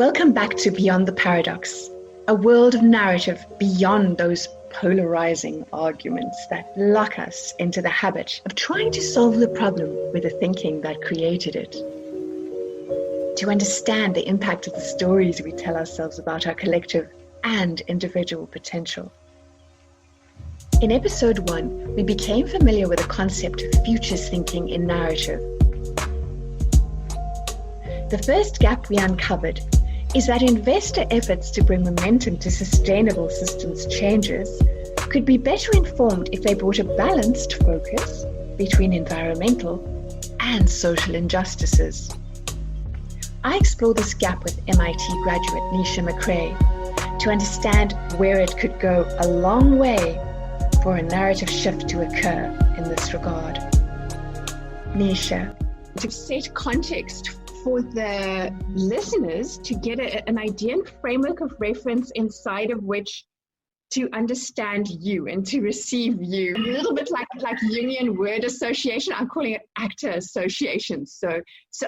Welcome back to Beyond the Paradox, a world of narrative beyond those polarizing arguments that lock us into the habit of trying to solve the problem with the thinking that created it. To understand the impact of the stories we tell ourselves about our collective and individual potential. In episode 1, we became familiar with the concept of futures thinking in narrative. The first gap we uncovered is that investor efforts to bring momentum to sustainable systems changes could be better informed if they brought a balanced focus between environmental and social injustices. I explore this gap with MIT graduate Netia McCray to understand where it could go a long way for a narrative shift to occur in this regard. Netia. To set context for the listeners to get an idea and framework of reference inside of which to understand you and to receive you. A little bit like Union word association. I'm calling it actor association. So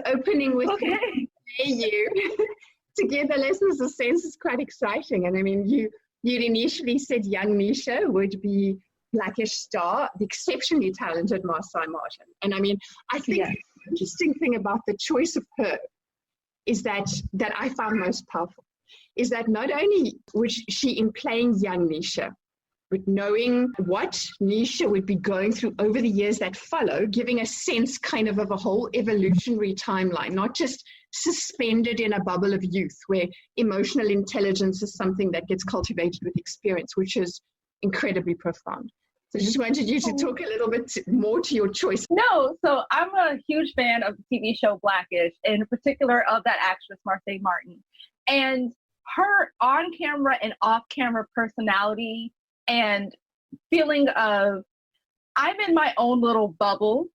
opening with you to give the listeners a sense is quite exciting. And I mean, you'd initially said young Netia would be Blackish Star, the exceptionally talented Marsai Martin. And I mean, I think the interesting thing about the choice of her is that I found most powerful is that not only was she in playing young Netia, but knowing what Netia would be going through over the years that follow, giving a sense kind of a whole evolutionary timeline, not just suspended in a bubble of youth where emotional intelligence is something that gets cultivated with experience, which is incredibly profound. So I just wanted you to talk a little bit more to your choice. No, so I'm a huge fan of the TV show Blackish, in particular of that actress, Marsai Martin. And her on-camera and off-camera personality and feeling of, I'm in my own little bubble.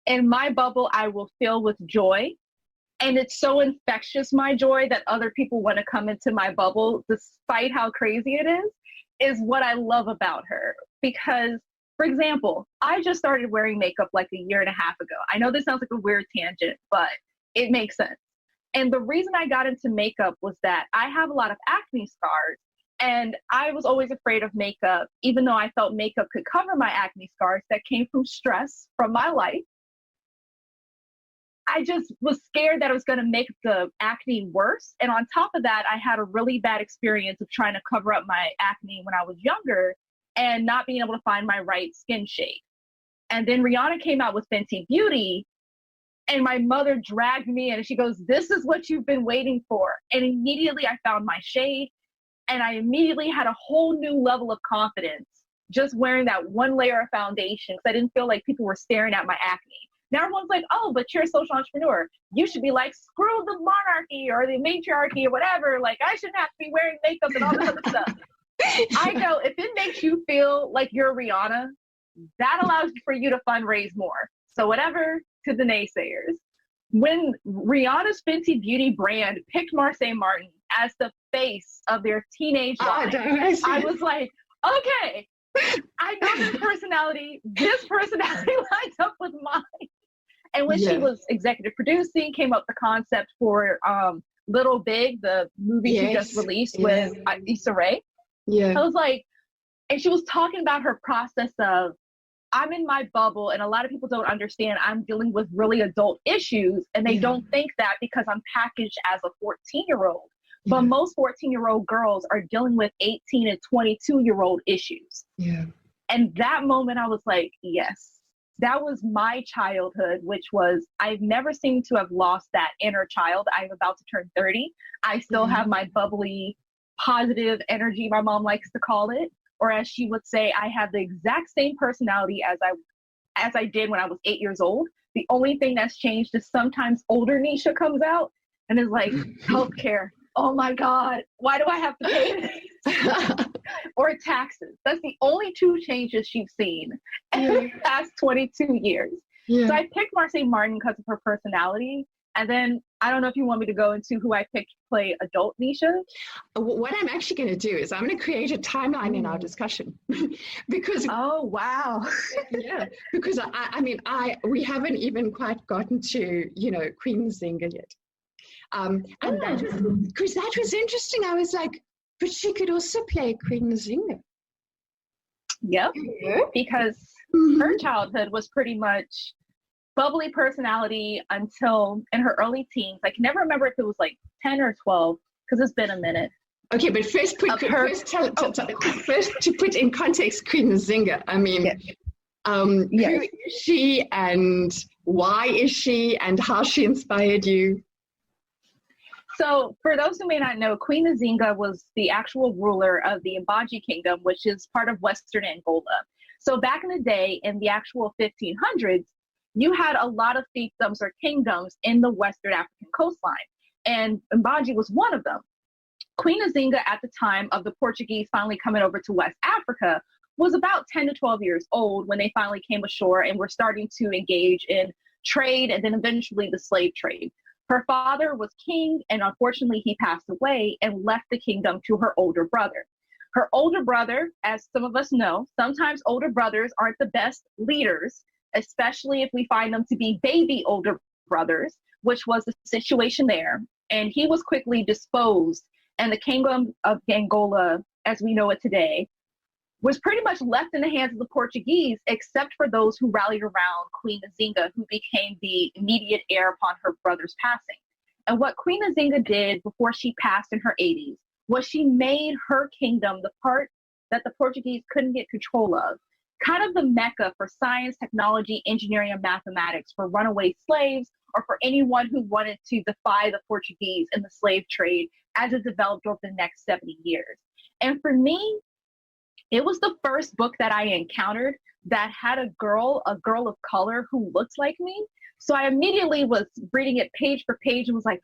In my bubble, I will fill with joy. And it's so infectious, my joy, that other people want to come into my bubble, despite how crazy it is what I love about her. Because, for example, I just started wearing makeup like a year and a half ago. I know this sounds like a weird tangent, but it makes sense. And the reason I got into makeup was that I have a lot of acne scars. And I was always afraid of makeup, even though I felt makeup could cover my acne scars that came from stress from my life. I just was scared that it was going to make the acne worse. And on top of that, I had a really bad experience of trying to cover up my acne when I was younger and not being able to find my right skin shade. And then Rihanna came out with Fenty Beauty, and my mother dragged me in and she goes, "This is what you've been waiting for." And immediately I found my shade, and I immediately had a whole new level of confidence just wearing that one layer of foundation, because I didn't feel like people were staring at my acne. Now everyone's like, "Oh, but you're a social entrepreneur. You should be like, screw the monarchy or the matriarchy or whatever. Like, I shouldn't have to be wearing makeup and all this other stuff." I go, if it makes you feel like you're Rihanna, that allows for you to fundraise more. So whatever to the naysayers. When Rihanna's Fenty Beauty brand picked Marsai Martin as the face of their teenage line, I was like, okay, I know this personality lines up with mine. And when she was executive producing, came up with the concept for Little Big, the movie she just released with Issa Rae. I was like, and she was talking about her process of, I'm in my bubble, and a lot of people don't understand I'm dealing with really adult issues, and they don't think that because I'm packaged as a 14-year-old. But most 14-year-old girls are dealing with 18 and 22-year-old issues. And that moment I was like, yes, that was my childhood, which was, I've never seemed to have lost that inner child. I'm about to turn 30. I still have my bubbly, positive energy, my mom likes to call it. Or as she would say, I have the exact same personality as I did when I was 8 years old. The only thing that's changed is sometimes older Netia comes out and is like, healthcare. Oh my God, why do I have to pay this? Or taxes. That's the only two changes she's seen in the past 22 years. So I picked Marsai Martin because of her personality. And then I don't know if you want me to go into who I picked to play adult Netia. What I'm actually going to do is I'm going to create a timeline in our discussion because because I mean we haven't even quite gotten to Queen Zinga yet. And that was, because that was interesting. I was like, but she could also play Queen Nzinga. Yep, because her childhood was pretty much bubbly personality until in her early teens. I can never remember if it was like 10 or 12, because it's been a minute. Okay, but first to put in context Queen Nzinga, I mean, who is she and why is she and how she inspired you? So for those who may not know, Queen Nzinga was the actual ruler of the Mbadika kingdom, which is part of Western Angola. So back in the day, in the actual 1500s, you had a lot of fiefdoms or kingdoms in the Western African coastline, and Mbadika was one of them. Queen Nzinga, at the time of the Portuguese finally coming over to West Africa, was about 10 to 12 years old when they finally came ashore and were starting to engage in trade and then eventually the slave trade. Her father was king, and unfortunately he passed away and left the kingdom to her older brother. Her older brother, as some of us know, sometimes older brothers aren't the best leaders, especially if we find them to be baby older brothers, which was the situation there. And he was quickly disposed, and the kingdom of Angola, as we know it today, was pretty much left in the hands of the Portuguese, except for those who rallied around Queen Nzinga, who became the immediate heir upon her brother's passing. And what Queen Nzinga did before she passed in her 80s was she made her kingdom, the part that the Portuguese couldn't get control of, kind of the mecca for science, technology, engineering, and mathematics for runaway slaves or for anyone who wanted to defy the Portuguese in the slave trade as it developed over the next 70 years. And for me, it was the first book that I encountered that had a girl of color who looks like me. So I immediately was reading it page for page and was like,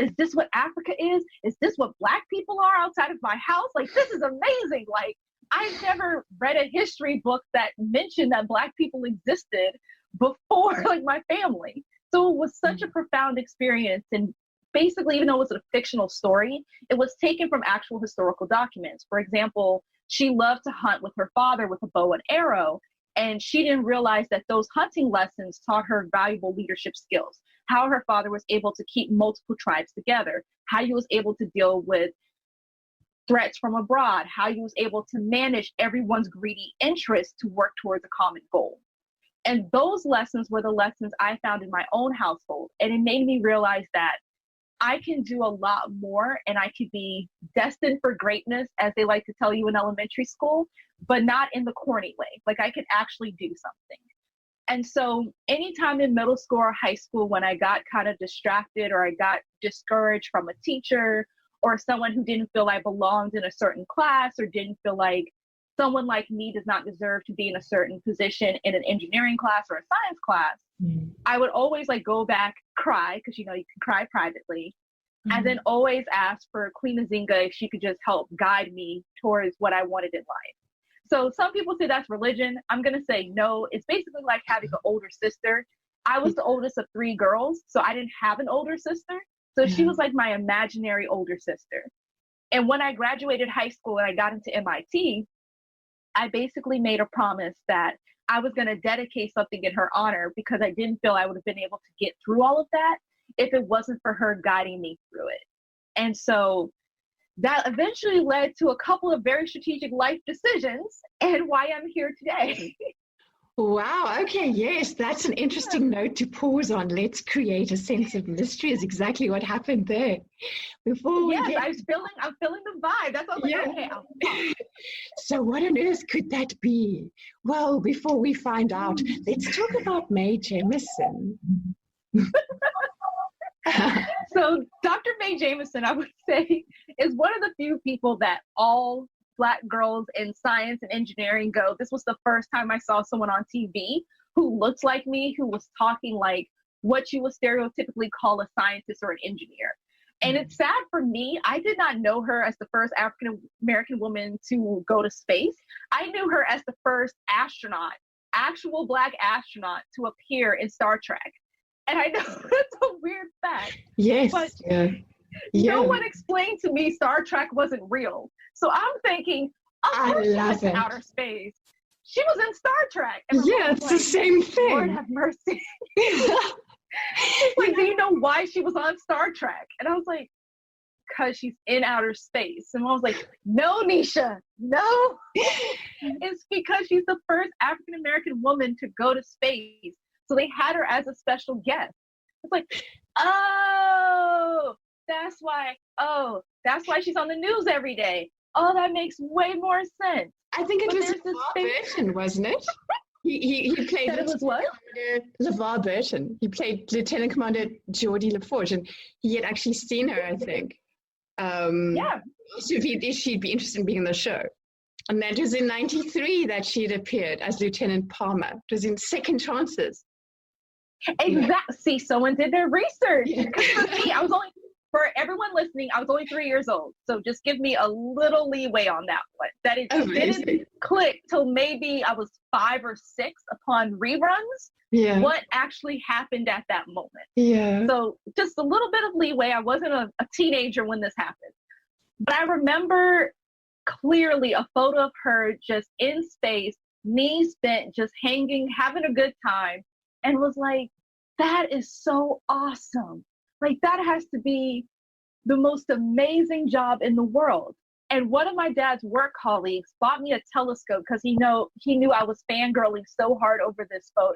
is this what Africa is? Is this what Black people are outside of my house? Like, this is amazing. Like, I've never read a history book that mentioned that Black people existed before, like, my family. So it was such a profound experience. And basically, even though it was a fictional story, it was taken from actual historical documents. For example, she loved to hunt with her father with a bow and arrow, and she didn't realize that those hunting lessons taught her valuable leadership skills, how her father was able to keep multiple tribes together, how he was able to deal with threats from abroad, how he was able to manage everyone's greedy interests to work towards a common goal. And those lessons were the lessons I found in my own household, and it made me realize that I can do a lot more and I could be destined for greatness, as they like to tell you in elementary school, but not in the corny way. Like, I could actually do something. And so anytime in middle school or high school, when I got kind of distracted or I got discouraged from a teacher or someone who didn't feel I belonged in a certain class or didn't feel like someone like me does not deserve to be in a certain position in an engineering class or a science class, I would always like go back, cry, because you know you can cry privately, and then always ask for Queen Nzinga if she could just help guide me towards what I wanted in life. So some people say that's religion. I'm gonna say no. It's basically like having an older sister. I was the oldest of 3 girls, so I didn't have an older sister. So she was like my imaginary older sister. And when I graduated high school and I got into MIT, I basically made a promise that I was going to dedicate something in her honor, because I didn't feel I would have been able to get through all of that if it wasn't for her guiding me through it. And so that eventually led to a couple of very strategic life decisions and why I'm here today. Wow. Okay. Yes, that's an interesting note to pause on. Let's create a sense of mystery is exactly what happened there. Before we I'm feeling the vibe. That's what I was like, okay. So what on earth could that be? Well, before we find out, let's talk about Mae Jemison. So Dr. Mae Jemison, I would say, is one of the few people that all Black girls in science and engineering go, this was the first time I saw someone on TV who looked like me, who was talking like what you would stereotypically call a scientist or an engineer. And it's sad for me, I did not know her as the first African American woman to go to space. I knew her as the first astronaut, actual Black astronaut, to appear in Star Trek. And I know that's a weird fact. Yes. But no one explained to me Star Trek wasn't real. So I'm thinking, of course she went to outer space. She was in Star Trek. And it's like, the same thing. Lord have mercy. She's like, do you know why she was on Star Trek? And I was like, because she's in outer space. And I was like, no, Nisha, no. It's because she's the first African-American woman to go to space. So they had her as a special guest. It's like, oh, that's why she's on the news every day. Oh, that makes way more sense. I think it was LeVar Burton, wasn't it? He played LeVar Burton. He played Lieutenant Commander Geordie LaForge, and he had actually seen her, I think. Yeah. So if she'd be interested in being on the show. And that was in 93 that she'd appeared as Lieutenant Palmer. It was in Second Chances. Exactly. See, someone did their research. Yeah. For everyone listening, I was only 3 years old. So just give me a little leeway on that one. That it didn't click till maybe I was 5 or 6 upon reruns. Yeah. What actually happened at that moment. Yeah. So just a little bit of leeway. I wasn't a teenager when this happened. But I remember clearly a photo of her just in space, knees bent, just hanging, having a good time, and was like, that is so awesome. Like, that has to be the most amazing job in the world. And one of my dad's work colleagues bought me a telescope because he knew I was fangirling so hard over this photo.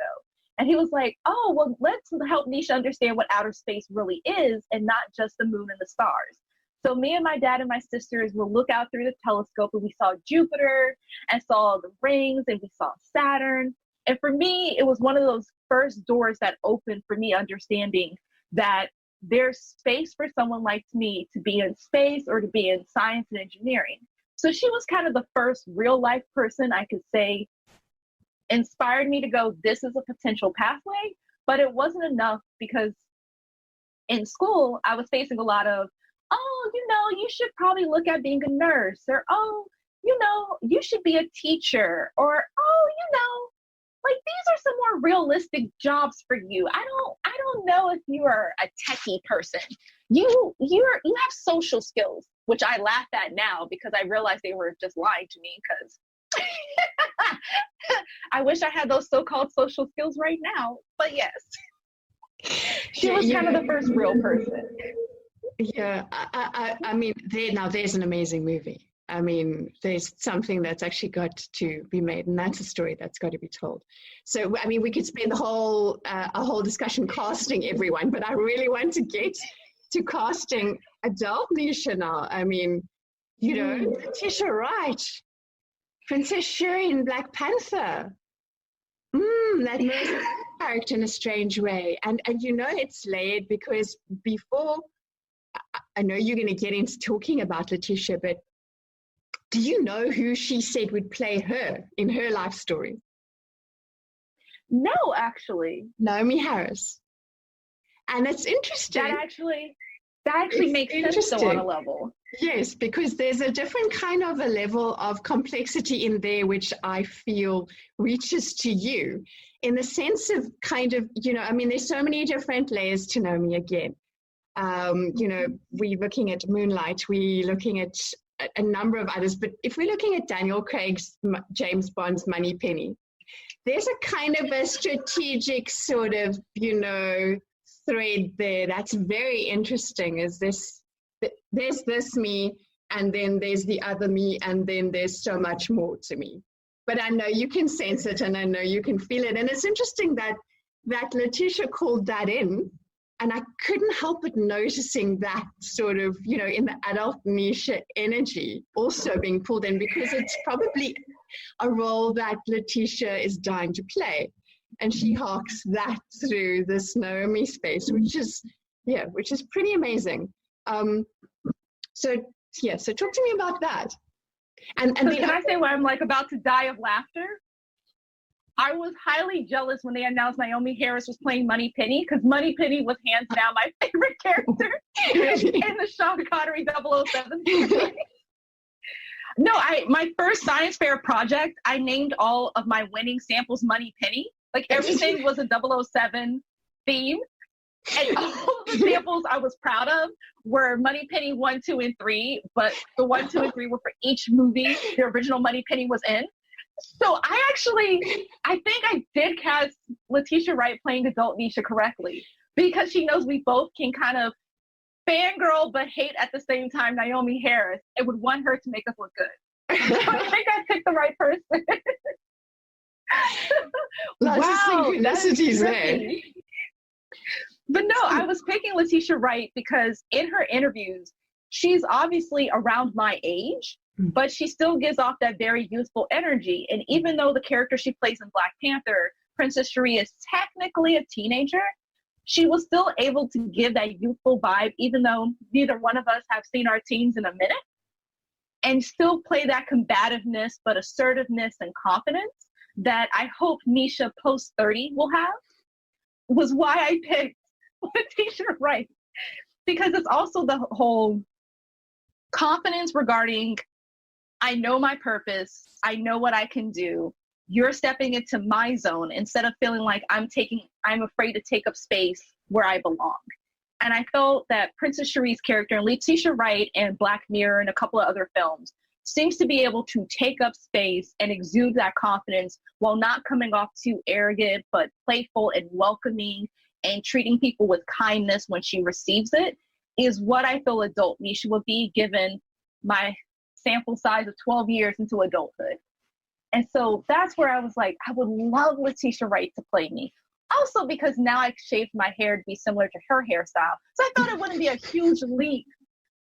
And he was like, oh, well, let's help Nisha understand what outer space really is and not just the moon and the stars. So me and my dad and my sisters will look out through the telescope, and we saw Jupiter and saw the rings, and we saw Saturn. And for me, it was one of those first doors that opened for me understanding that there's space for someone like me to be in space or to be in science and engineering. So she was kind of the first real life person I could say inspired me to go, this is a potential pathway. But it wasn't enough, because in school, I was facing a lot of, oh, you should probably look at being a nurse, or, oh, you should be a teacher, or, oh, like, these are some more realistic jobs for you. I don't know if you are a techie person. You have social skills, which I laugh at now because I realize they were just lying to me, because I wish I had those so-called social skills right now. But yes, she was kind of the first real person. Yeah, I mean, there's an amazing movie. I mean, there's something that's actually got to be made, and that's a story that's got to be told. So, I mean, we could spend a whole discussion casting everyone, but I really want to get to casting adult Nisha now. I mean, Letitia Wright, Princess Shuri in Black Panther. That Moses character in a strange way. And it's layered, because before, I know you're going to get into talking about Letitia, but do you know who she said would play her in her life story? No, actually. Naomi Harris. And it's interesting. That actually makes sense though, on a level. Yes, because there's a different kind of a level of complexity in there, which I feel reaches to you, in the sense of kind of, there's so many different layers to Naomi again. We're looking at Moonlight, we're looking at a number of others, but if we're looking at Daniel Craig's James Bond's Moneypenny, there's a kind of a strategic sort of, thread there that's very interesting. There's this me, and then there's the other me, and then there's so much more to me. But I know you can sense it, and I know you can feel it. And it's interesting that Letitia called that in. And I couldn't help but noticing that sort of, in the adult Nisha energy also being pulled in, because it's probably a role that Letitia is dying to play. And she harks that through this Naomi space, which is pretty amazing. So talk to me about that. And can I say why I'm like about to die of laughter? I was highly jealous when they announced Naomi Harris was playing Moneypenny, because Moneypenny was hands down my favorite character in the Sean Connery 007. No, my first science fair project, I named all of my winning samples Moneypenny. Like, everything was a 007 theme. And all the samples I was proud of were Moneypenny 1, 2, and 3, but the 1, 2, and 3 were for each movie the original Moneypenny was in. So I think I did cast Letitia Wright playing adult Nisha correctly. because she knows we both can kind of fangirl but hate at the same time Naomi Harris. It would want her to make us look good. So I think I picked the right person. Lots of synchronicities there. But no, I was picking Letitia Wright because in her interviews, she's obviously around my age, but she still gives off that very youthful energy. And even though the character she plays in Black Panther, Princess Cherie, is technically a teenager, she was still able to give that youthful vibe, even though neither one of us have seen our teens in a minute, and still play that combativeness, but assertiveness and confidence that I hope Nisha post 30 will have, was why I picked Letitia Wright. Because it's also the whole confidence regarding, I know my purpose, I know what I can do, you're stepping into my zone, instead of feeling like I'm afraid to take up space where I belong. And I felt that Princess Cherie's character, and Letitia Wright and Black Mirror and a couple of other films, seems to be able to take up space and exude that confidence while not coming off too arrogant, but playful and welcoming and treating people with kindness when she receives it, is what I feel adult Nisha would be given my sample size of 12 years into adulthood. And so that's where I was like, I would love Letitia Wright to play me. Also because now I've shaved my hair to be similar to her hairstyle. So I thought it wouldn't be a huge leap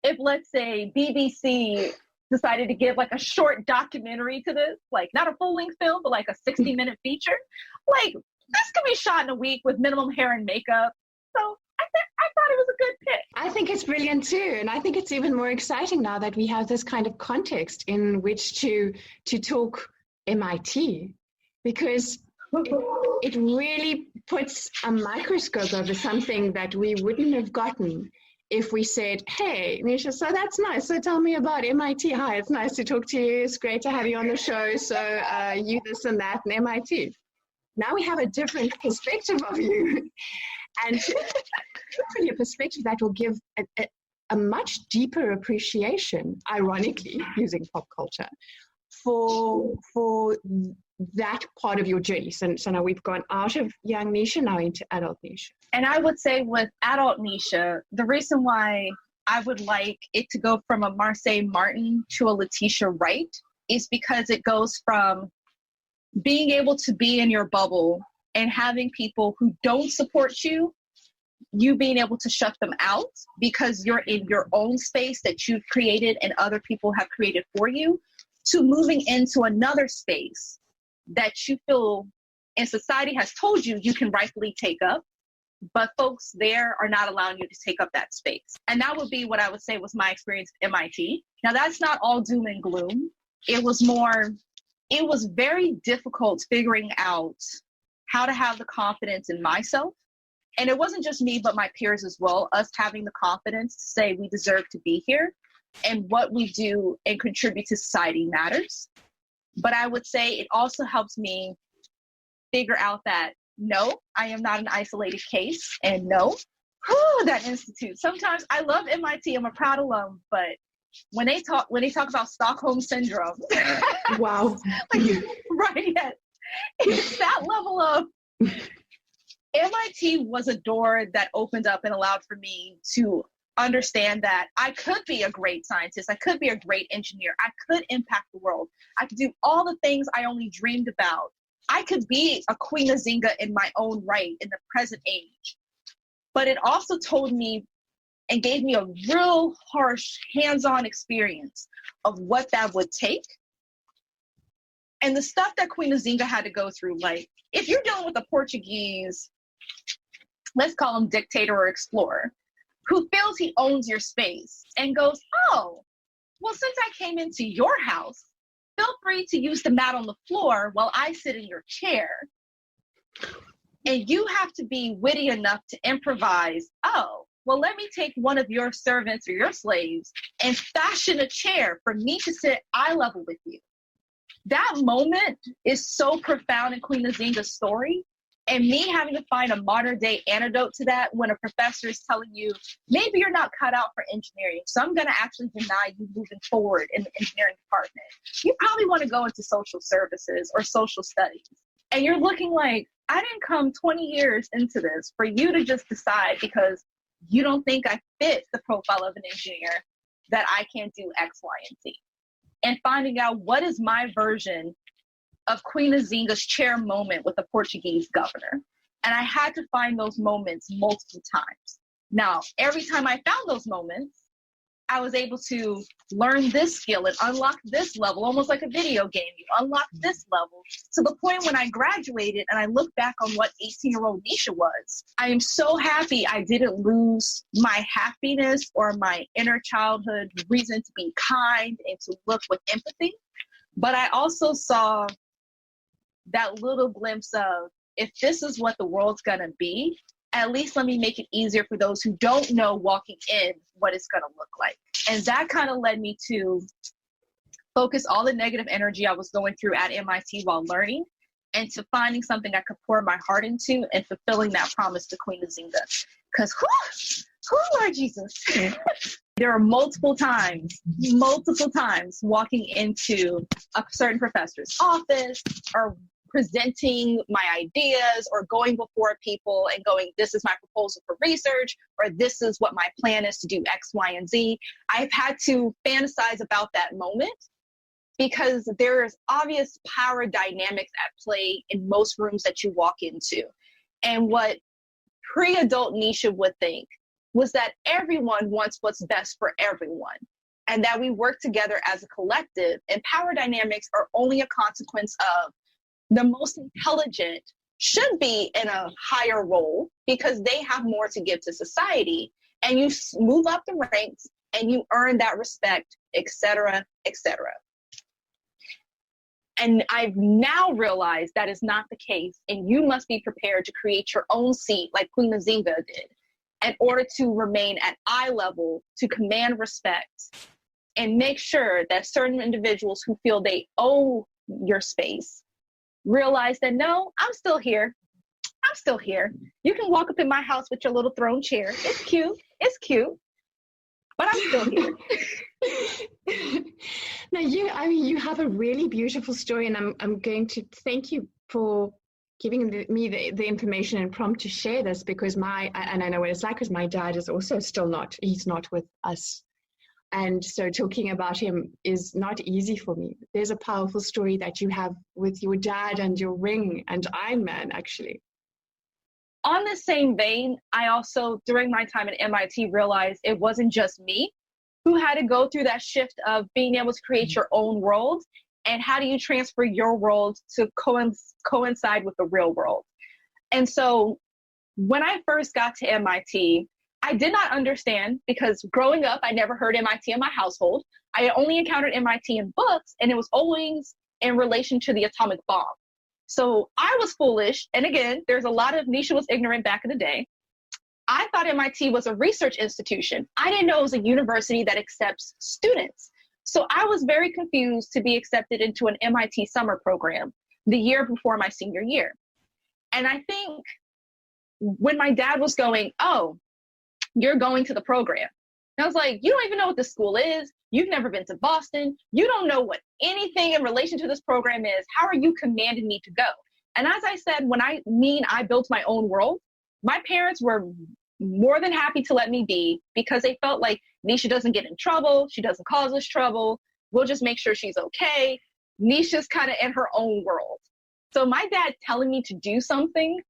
if, let's say, BBC decided to give like a short documentary to this, like not a full-length film, but like a 60-minute feature. Like, this could be shot in a week with minimum hair and makeup. So I thought it was a good pick. I think it's brilliant too. And I think it's even more exciting now that we have this kind of context in which to talk MIT, because it really puts a microscope over something that we wouldn't have gotten if we said, hey, Nisha, so that's nice. So tell me about MIT. Hi, it's nice to talk to you. It's great to have you on the show. So you this and that and MIT. Now we have a different perspective of you. And hopefully a perspective that will give a much deeper appreciation, ironically, using pop culture, for that part of your journey. So now we've gone out of young Nisha, now into adult Nisha. And I would say with adult Nisha, the reason why I would like it to go from a Marseille Martin to a Letitia Wright is because it goes from being able to be in your bubble and having people who don't support you being able to shut them out because you're in your own space that you've created and other people have created for you, to moving into another space that you feel and society has told you you can rightfully take up, but folks there are not allowing you to take up that space. And that would be what I would say was my experience at MIT. Now, that's not all doom and gloom. It was very difficult figuring out how to have the confidence in myself. And it wasn't just me, but my peers as well, us having the confidence to say we deserve to be here and what we do and contribute to society matters. But I would say it also helps me figure out that, no, I am not an isolated case. And no, that institute. Sometimes I love MIT. I'm a proud alum, but when they talk about Stockholm syndrome, wow, right? Yes, it's that level of MIT was a door that opened up and allowed for me to understand that I could be a great scientist. I could be a great engineer. I could impact the world. I could do all the things I only dreamed about. I could be a Queen Nzinga in my own right in the present age. But it also told me and gave me a real harsh hands-on experience of what that would take. And the stuff that Queen Nzinga had to go through, like if you're dealing with a Portuguese, let's call him dictator or explorer, who feels he owns your space and goes, oh, well, since I came into your house, feel free to use the mat on the floor while I sit in your chair. And you have to be witty enough to improvise, oh, well, let me take one of your servants or your slaves and fashion a chair for me to sit eye level with you. That moment is so profound in Queen Nzinga's story. And me having to find a modern day antidote to that when a professor is telling you, maybe you're not cut out for engineering, so I'm going to actually deny you moving forward in the engineering department. You probably want to go into social services or social studies. And you're looking like, I didn't come 20 years into this for you to just decide because you don't think I fit the profile of an engineer that I can't do X, Y, and Z. And finding out what is my version of Queen Nzinga's chair moment with the Portuguese governor. And I had to find those moments multiple times. Now, every time I found those moments, I was able to learn this skill and unlock this level, almost like a video game. You unlock this level to the point when I graduated and I look back on what 18-year-old Netia was. I am so happy I didn't lose my happiness or my inner childhood reason to be kind and to look with empathy. But I also saw that little glimpse of, if this is what the world's gonna be, at least let me make it easier for those who don't know walking in what it's gonna look like. And that kind of led me to focus all the negative energy I was going through at MIT while learning, and to finding something I could pour my heart into and fulfilling that promise to Queen Nzinga. Because, Lord Jesus, there are multiple times walking into a certain professor's office or presenting my ideas or going before people and going, this is my proposal for research, or this is what my plan is to do X, Y, and Z. I've had to fantasize about that moment because there's obvious power dynamics at play in most rooms that you walk into. And what pre-adult Netia would think was that everyone wants what's best for everyone, and that we work together as a collective, and power dynamics are only a consequence of the most intelligent should be in a higher role because they have more to give to society, and you move up the ranks and you earn that respect, etc., etc. And I've now realized that is not the case, and you must be prepared to create your own seat like Queen Nzinga did in order to remain at eye level, to command respect, and make sure that certain individuals who feel they owe your space realize that, no, I'm still here. I'm still here. You can walk up in my house with your little throne chair. It's cute. It's cute. But I'm still here. Now, you have a really beautiful story, and I'm going to thank you for giving me the information and prompt to share this, because and I know what it's like, because my dad is also he's not with us. And so talking about him is not easy for me. There's a powerful story that you have with your dad and your ring and Iron Man, actually. On the same vein, I also, during my time at MIT, realized it wasn't just me who had to go through that shift of being able to create your own world, and how do you transfer your world to coincide with the real world. And so when I first got to MIT, I did not understand, because growing up, I never heard MIT in my household. I only encountered MIT in books, and it was always in relation to the atomic bomb. So I was foolish. And again, there's a lot of Netia was ignorant back in the day. I thought MIT was a research institution. I didn't know it was a university that accepts students. So I was very confused to be accepted into an MIT summer program the year before my senior year. And I think when my dad was going, oh, you're going to the program. And I was like, you don't even know what this school is. You've never been to Boston. You don't know what anything in relation to this program is. How are you commanding me to go? And as I said, when I built my own world, my parents were more than happy to let me be, because they felt like Netia doesn't get in trouble. She doesn't cause us trouble. We'll just make sure she's okay. Netia's kind of in her own world. So my dad telling me to do something,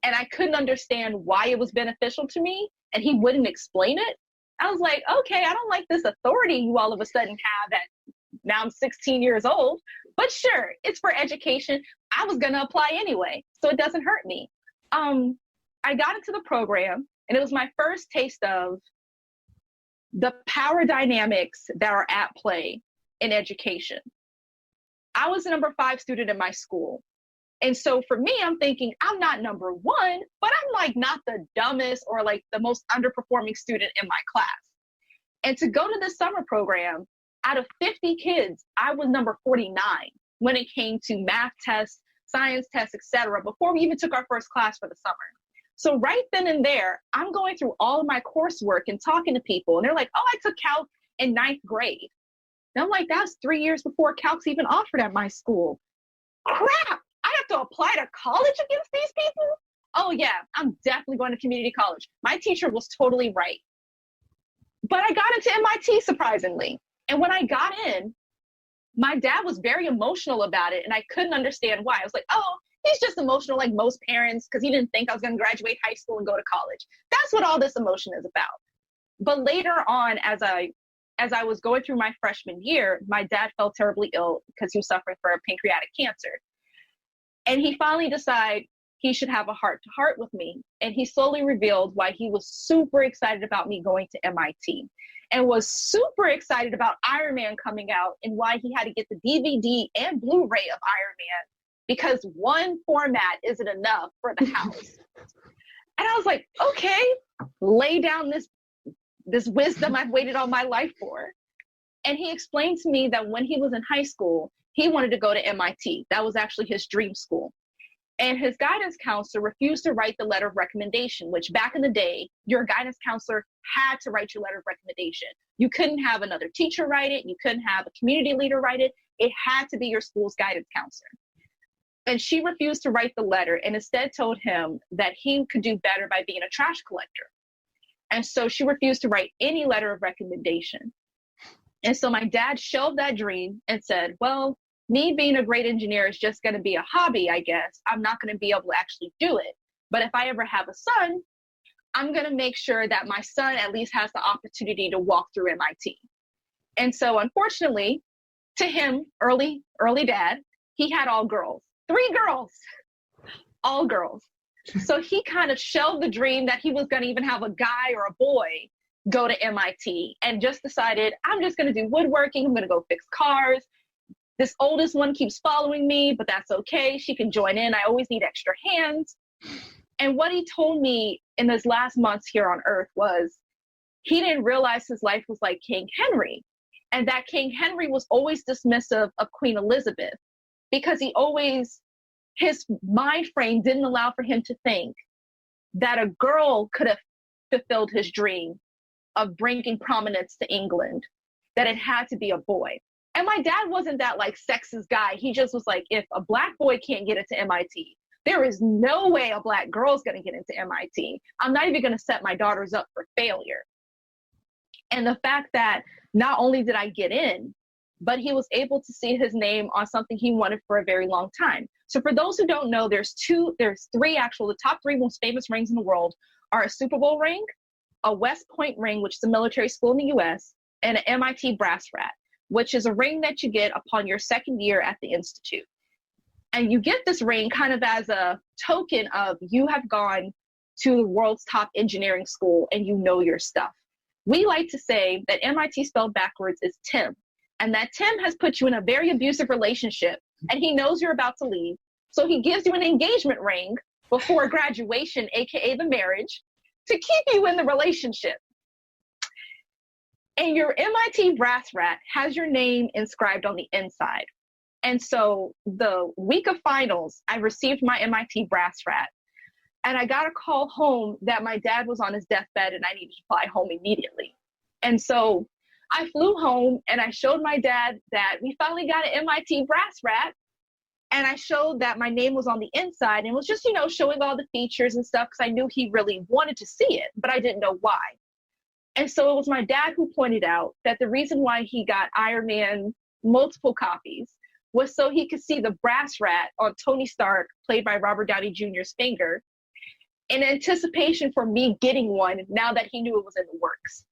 and I couldn't understand why it was beneficial to me, and he wouldn't explain it. I was like, okay, I don't like this authority you all of a sudden have at, now I'm 16 years old, but sure, it's for education. I was gonna apply anyway, so it doesn't hurt me. I got into the program, and it was my first taste of the power dynamics that are at play in education. I was the number 5 student in my school. And so for me, I'm thinking, I'm not number 1, but I'm like not the dumbest or like the most underperforming student in my class. And to go to the summer program, out of 50 kids, I was number 49 when it came to math tests, science tests, etc., before we even took our first class for the summer. So right then and there, I'm going through all of my coursework and talking to people, and they're like, oh, I took calc in 9th grade. And I'm like, that's 3 years before calc's even offered at my school. Crap! I have have to apply to college against these people? Oh yeah, I'm definitely going to community college. My teacher was totally right. But I got into MIT, surprisingly. And when I got in, my dad was very emotional about it, and I couldn't understand why. I was like, oh, he's just emotional like most parents because he didn't think I was going to graduate high school and go to college. That's what all this emotion is about. But later on, as I was going through my freshman year, my dad fell terribly ill because he was suffering from pancreatic cancer. And he finally decided he should have a heart-to-heart with me. And he slowly revealed why he was super excited about me going to MIT and was super excited about Iron Man coming out and why he had to get the DVD and Blu-ray of Iron Man because one format isn't enough for the house. And I was like, okay, lay down this wisdom I've waited all my life for. And he explained to me that when he was in high school, he wanted to go to MIT. That was actually his dream school. And his guidance counselor refused to write the letter of recommendation, which back in the day, your guidance counselor had to write your letter of recommendation. You couldn't have another teacher write it. You couldn't have a community leader write it. It had to be your school's guidance counselor. And she refused to write the letter and instead told him that he could do better by being a trash collector. And so she refused to write any letter of recommendation. And so my dad shelved that dream and said, well, me being a great engineer is just going to be a hobby, I guess. I'm not going to be able to actually do it. But if I ever have a son, I'm going to make sure that my son at least has the opportunity to walk through MIT. And so unfortunately, to him, early dad, he had all girls. 3 girls, all girls. So he kind of shelved the dream that he was going to even have a guy or a boy go to MIT and just decided, I'm just going to do woodworking. I'm going to go fix cars. This oldest one keeps following me, but that's okay. She can join in. I always need extra hands. And what he told me in those last months here on Earth was he didn't realize his life was like King Henry, and that King Henry was always dismissive of Queen Elizabeth because his mind frame didn't allow for him to think that a girl could have fulfilled his dream of bringing prominence to England, that it had to be a boy. And my dad wasn't that like sexist guy. He just was like, if a black boy can't get into MIT, there is no way a black girl's going to get into MIT. I'm not even going to set my daughters up for failure. And the fact that not only did I get in, but he was able to see his name on something he wanted for a very long time. So for those who don't know, there's 3 actual, the top 3 most famous rings in the world are a Super Bowl ring, a West Point ring, which is a military school in the US, and an MIT brass rat, which is a ring that you get upon your 2nd year at the Institute. And you get this ring kind of as a token of you have gone to the world's top engineering school and you know your stuff. We like to say that MIT spelled backwards is Tim, and that Tim has put you in a very abusive relationship and he knows you're about to leave. So he gives you an engagement ring before graduation, AKA the marriage, to keep you in the relationship. And your MIT brass rat has your name inscribed on the inside. And so the week of finals, I received my MIT brass rat. And I got a call home that my dad was on his deathbed and I needed to fly home immediately. And so I flew home and I showed my dad that we finally got an MIT brass rat. And I showed that my name was on the inside and was just, showing all the features and stuff because I knew he really wanted to see it, but I didn't know why. And so it was my dad who pointed out that the reason why he got Iron Man multiple copies was so he could see the brass rat on Tony Stark, played by Robert Downey Jr.'s finger, in anticipation for me getting one now that he knew it was in the works.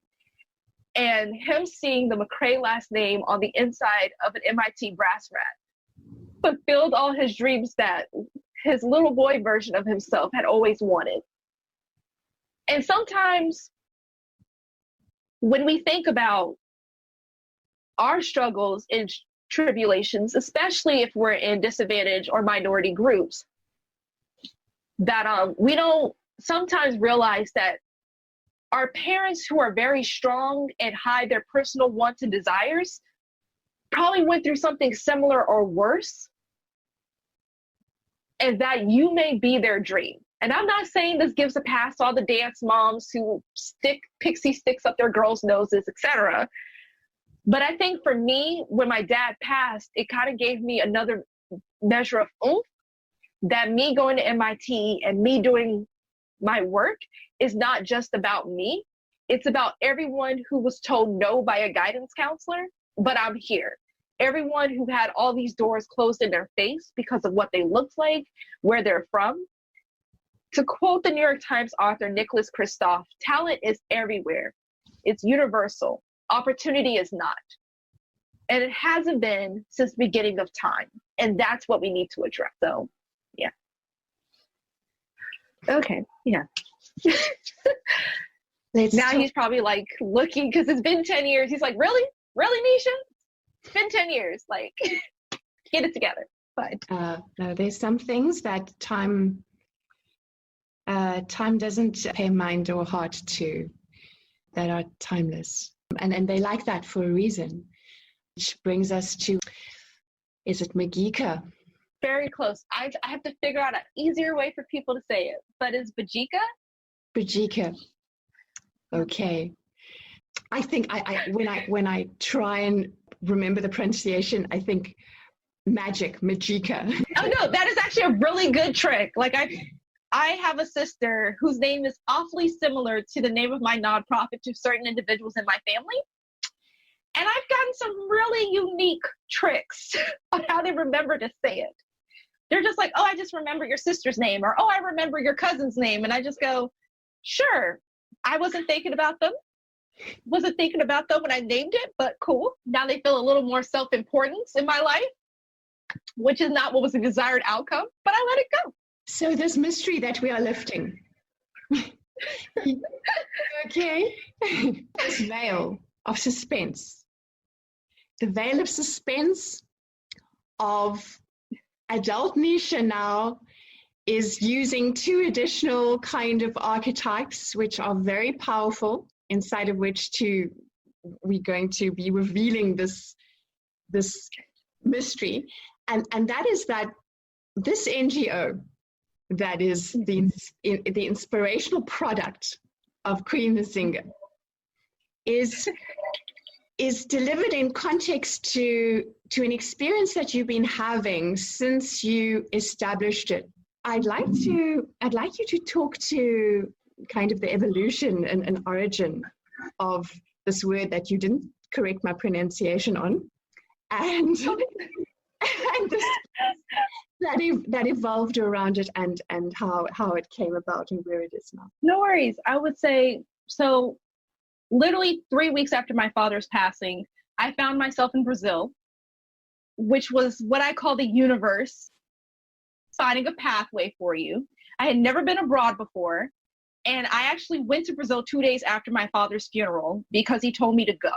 And him seeing the McCray last name on the inside of an MIT brass rat fulfilled all his dreams that his little boy version of himself had always wanted. And sometimes when we think about our struggles and tribulations, especially if we're in disadvantaged or minority groups, that we don't sometimes realize that our parents who are very strong and hide their personal wants and desires probably went through something similar or worse, and that you may be their dream. And I'm not saying this gives a pass to all the dance moms who stick pixie sticks up their girls' noses, etc. But I think for me, when my dad passed, it kind of gave me another measure of oomph that me going to MIT and me doing my work is not just about me. It's about everyone who was told no by a guidance counselor, but I'm here. Everyone who had all these doors closed in their face because of what they looked like, where they're from. To quote the New York Times author Nicholas Kristof, talent is everywhere. It's universal. Opportunity is not. And it hasn't been since the beginning of time. And that's what we need to address. So, yeah. Okay, yeah. Now he's probably like looking, because it's been 10 years. He's like, really? Really, Nisha? It's been 10 years. Like, get it together. But no, there's some things that time doesn't pay mind or heart to, that are timeless. And they like that for a reason. Which brings us to, is it Mbadika? Very close. I have to figure out an easier way for people to say it. But is Mbadika? Mbadika. Okay. I think when I try and remember the pronunciation, I think Mbadika. Oh no, that is actually a really good trick. Like I have a sister whose name is awfully similar to the name of my nonprofit to certain individuals in my family. And I've gotten some really unique tricks on how they remember to say it. They're just like, oh, I just remember your sister's name, or oh, I remember your cousin's name. And I just go, sure, I wasn't thinking about them. Wasn't thinking about them when I named it, but cool. Now they feel a little more self-importance in my life, which is not what was the desired outcome, but I let it go. So this mystery that we are lifting. Okay. This veil of suspense. The veil of suspense of adult Nisha now is using 2 additional kind of archetypes, which are very powerful, inside of which we're going to be revealing this mystery. And that is that this NGO, that is the inspirational product of Queen Nzinga, is delivered in context to an experience that you've been having since you established it. I'd like you to talk to kind of the evolution and origin of this word that you didn't correct my pronunciation on, and that evolved around it, and how it came about and where it is now. No worries. I would say, so literally 3 weeks after my father's passing, I found myself in Brazil, which was what I call the universe finding a pathway for you. I had never been abroad before, and I actually went to Brazil 2 days after my father's funeral because he told me to go.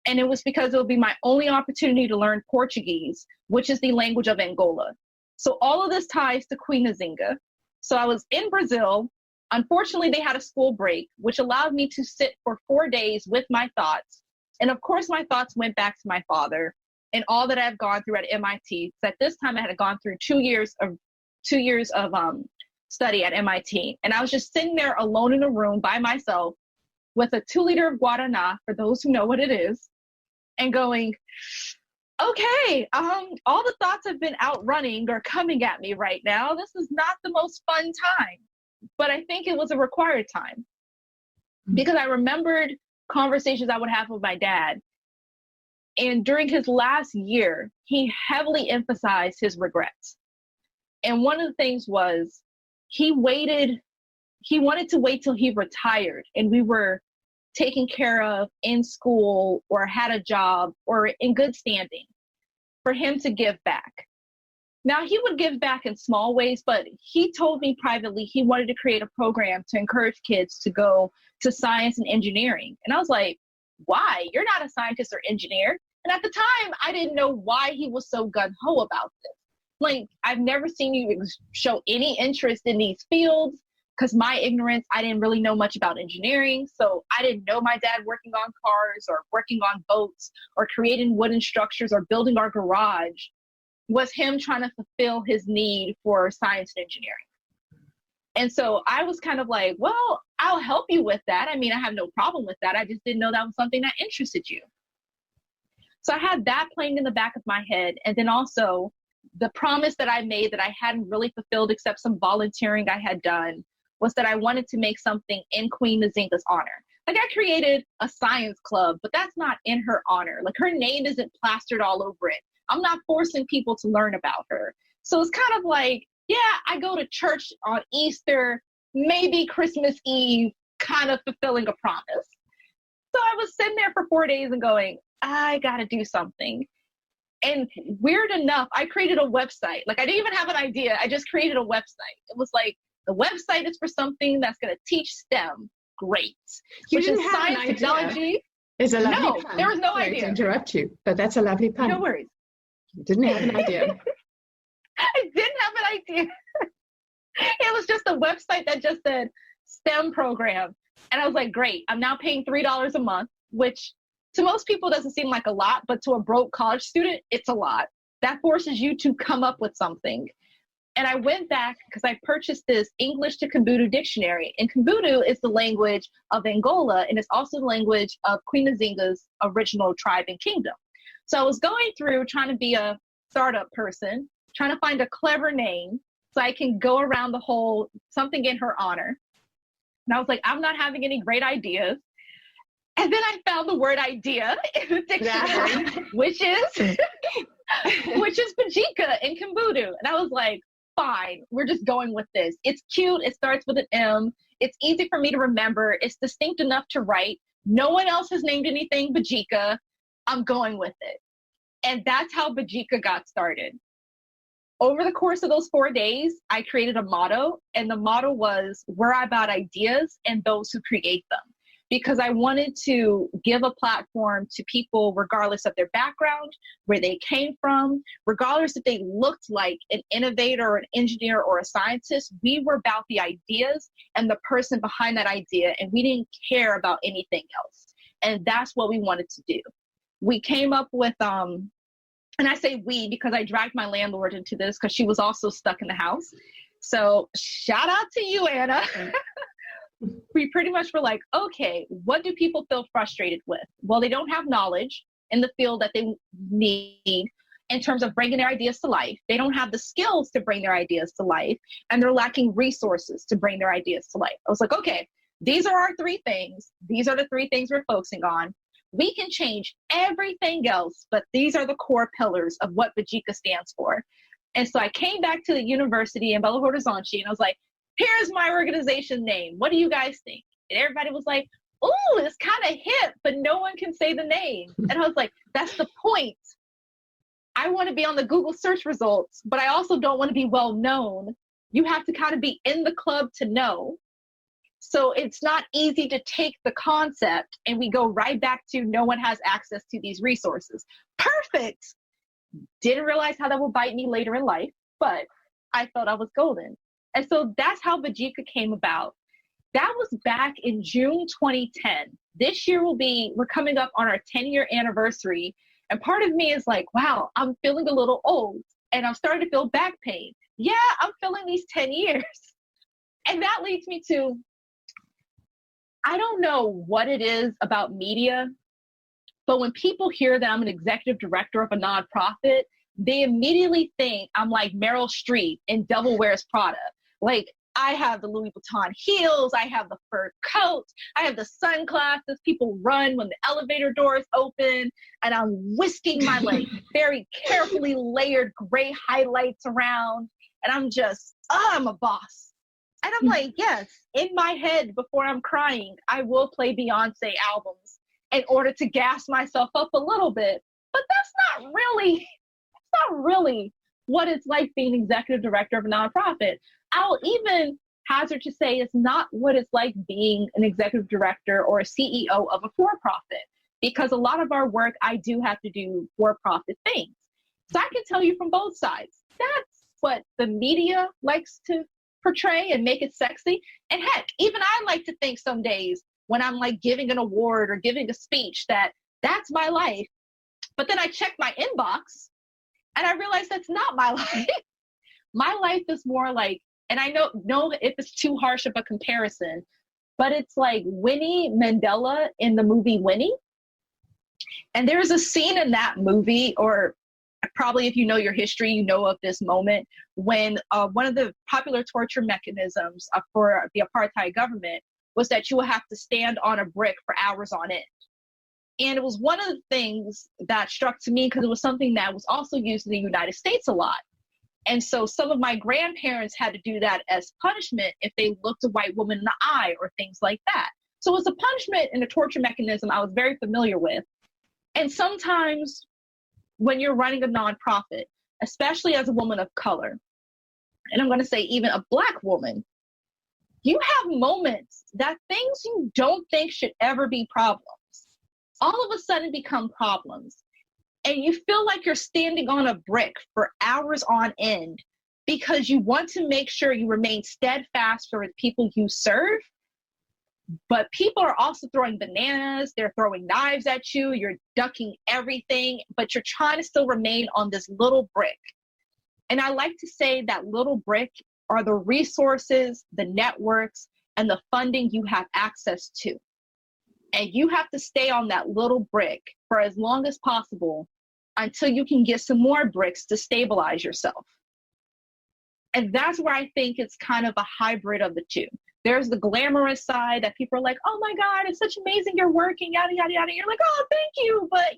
And it was because it would be my only opportunity to learn Portuguese, which is the language of Angola. So all of this ties to Queen Nzinga. So I was in Brazil. Unfortunately, they had a school break, which allowed me to sit for 4 days with my thoughts. And of course, my thoughts went back to my father and all that I've gone through at MIT. So at this time, I had gone through 2 years of study at MIT. And I was just sitting there alone in a room by myself with a 2-liter of Guaraná, for those who know what it is, and going, okay, all the thoughts have been outrunning or coming at me right now. This is not the most fun time, but I think it was a required time because I remembered conversations I would have with my dad. And during his last year, he heavily emphasized his regrets. And one of the things was he wanted to wait till he retired and we were taken care of in school or had a job or in good standing for him to give back. Now, he would give back in small ways, but he told me privately he wanted to create a program to encourage kids to go to science and engineering. And I was like, why? You're not a scientist or engineer. And at the time, I didn't know why he was so gung-ho about this. Like, I've never seen you show any interest in these fields because my ignorance, I didn't really know much about engineering. So I didn't know my dad working on cars or working on boats or creating wooden structures or building our garage was him trying to fulfill his need for science and engineering. And so I was kind of like, well, I'll help you with that. I mean, I have no problem with that. I just didn't know that was something that interested you. So I had that playing in the back of my head. And then also the promise that I made that I hadn't really fulfilled except some volunteering I had done was that I wanted to make something in Queen Nzinga's honor. Like I created a science club, but that's not in her honor. Like her name isn't plastered all over it. I'm not forcing people to learn about her. So it's kind of like, yeah, I go to church on Easter, maybe Christmas Eve, kind of fulfilling a promise. So I was sitting there for 4 days and going, I got to do something. And weird enough, I created a website. Like I didn't even have an idea. I just created a website. It was like, the website is for something that's going to teach STEM. Great. You Which didn't is have science, an idea. Technology. There's a lovely No, pun. there was no Sorry idea. to interrupt you, but that's a lovely pun. No worries. You didn't have an idea. I didn't have an idea. It was just a website that just said STEM program. And I was like, great, I'm now paying $3 a month, which to most people doesn't seem like a lot, but to a broke college student, it's a lot. That forces you to come up with something. And I went back because I purchased this English to Kumbudu dictionary. And Kumbudu is the language of Angola, and it's also the language of Queen Nzinga's original tribe and kingdom. So I was going through trying to be a startup person, trying to find a clever name so I can go around the whole something in her honor. And I was like, I'm not having any great ideas. And then I found the word idea in the dictionary, which is Mbadika in Kumbudu. And I was like, fine, we're just going with this. It's cute. It starts with an M. It's easy for me to remember. It's distinct enough to write. No one else has named anything Mbadika. I'm going with it. And that's how Mbadika got started. Over the course of those 4 days, I created a motto. And the motto was, we're about ideas and those who create them. Because I wanted to give a platform to people regardless of their background, where they came from, regardless if they looked like an innovator or an engineer or a scientist. We were about the ideas and the person behind that idea, and we didn't care about anything else. And that's what we wanted to do. We came up with, and I say we because I dragged my landlord into this because she was also stuck in the house. So shout out to you, Anna. We pretty much were like, okay, what do people feel frustrated with? Well, they don't have knowledge in the field that they need in terms of bringing their ideas to life. They don't have the skills to bring their ideas to life, and they're lacking resources to bring their ideas to life. I was like, okay, these are our 3 things. These are the 3 things we're focusing on. We can change everything else, but these are the core pillars of what Mbadika stands for. And so I came back to the university in Belo Horizonte, and I was like, here's my organization name. What do you guys think? And everybody was like, ooh, it's kind of hip, but no one can say the name. And I was like, that's the point. I want to be on the Google search results, but I also don't want to be well known. You have to kind of be in the club to know. So it's not easy to take the concept and we go right back to no one has access to these resources. Perfect. Didn't realize how that would bite me later in life, but I thought I was golden. And so that's how Mbadika came about. That was back in June 2010. This year we're coming up on our 10-year anniversary. And part of me is like, wow, I'm feeling a little old and I'm starting to feel back pain. Yeah, I'm feeling these 10 years. And that leads me to, I don't know what it is about media, but when people hear that I'm an executive director of a nonprofit, they immediately think I'm like Meryl Streep in Devil Wears Prada. Like, I have the Louis Vuitton heels, I have the fur coat, I have the sunglasses, people run when the elevator doors open, and I'm whisking my like very carefully layered gray highlights around, and I'm just, I'm a boss. And I'm like, yes, in my head before I'm crying, I will play Beyonce albums in order to gas myself up a little bit. But that's not really what it's like being executive director of a nonprofit. I'll even hazard to say it's not what it's like being an executive director or a CEO of a for-profit, because a lot of our work, I do have to do for-profit things. So I can tell you from both sides, that's what the media likes to portray and make it sexy. And heck, even I like to think some days when I'm like giving an award or giving a speech that that's my life. But then I check my inbox and I realize that's not my life. My life is more like, and I know if it's too harsh of a comparison, but it's like Winnie Mandela in the movie Winnie. And there's a scene in that movie, or a Probably if you know your history, you know of this moment when one of the popular torture mechanisms for the apartheid government was that you would have to stand on a brick for hours on end. And it was one of the things that struck to me because it was something that was also used in the United States a lot. And so some of my grandparents had to do that as punishment if they looked a white woman in the eye or things like that. So it was a punishment and a torture mechanism I was very familiar with. And sometimes when you're running a nonprofit, especially as a woman of color, and I'm going to say even a Black woman, you have moments that things you don't think should ever be problems all of a sudden become problems. And you feel like you're standing on a brick for hours on end because you want to make sure you remain steadfast for the people you serve. But people are also throwing bananas, they're throwing knives at you, you're ducking everything, but you're trying to still remain on this little brick. And I like to say that little brick are the resources, the networks, and the funding you have access to. And you have to stay on that little brick for as long as possible until you can get some more bricks to stabilize yourself. And that's where I think it's kind of a hybrid of the two. There's the glamorous side that people are like, oh my God, it's such amazing, you're working, yada, yada, yada. You're like, oh, thank you. But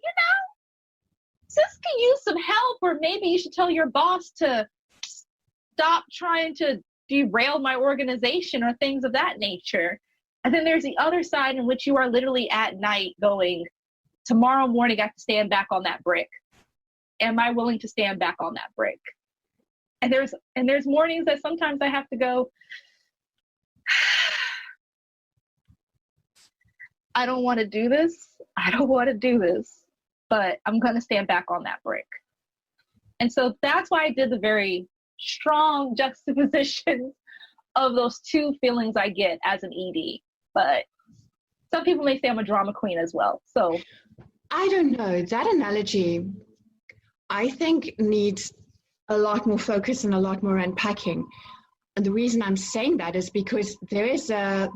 sis can use some help, or maybe you should tell your boss to stop trying to derail my organization or things of that nature. And then there's the other side in which you are literally at night going, tomorrow morning I have to stand back on that brick. Am I willing to stand back on that brick? And there's mornings that sometimes I have to go, I don't want to do this. I don't want to do this, but I'm going to stand back on that brick. And so that's why I did the very strong juxtaposition of those two feelings I get as an ED. But some people may say I'm a drama queen as well. So I don't know. That analogy, I think, needs a lot more focus and a lot more unpacking. And the reason I'm saying that is because there was a